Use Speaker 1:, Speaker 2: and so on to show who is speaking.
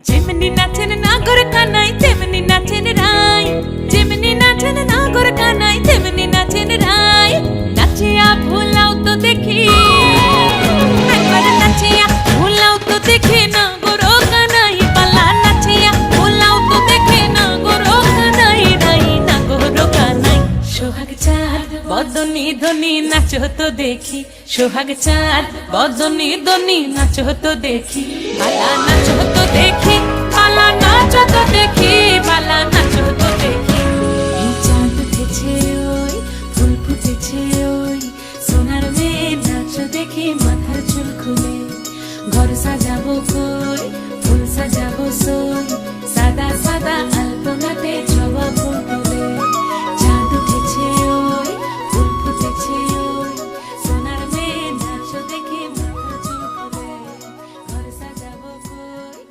Speaker 1: যেমনি নাচেন নাগর কানাই তেমনি নাচেন রাই, যেমনি নাচেন নাগর কানাই তেমনি নাচেন রাই। নাচিয়া ভোলাও তো দেখি, একবার নাচিয়া ভোলাও তো দেখি নাগর কানাই পালা। নাচিয়া ভোলাও তো দেখি নাগর কানাই রাই, নাগর কানাই। সোহাগ চাঁদ বদনি ধনি নাচো তো দেখি, সোহাগ চাঁদ বদনি ধনি নাচো তো দেখি, পালা নাচো তো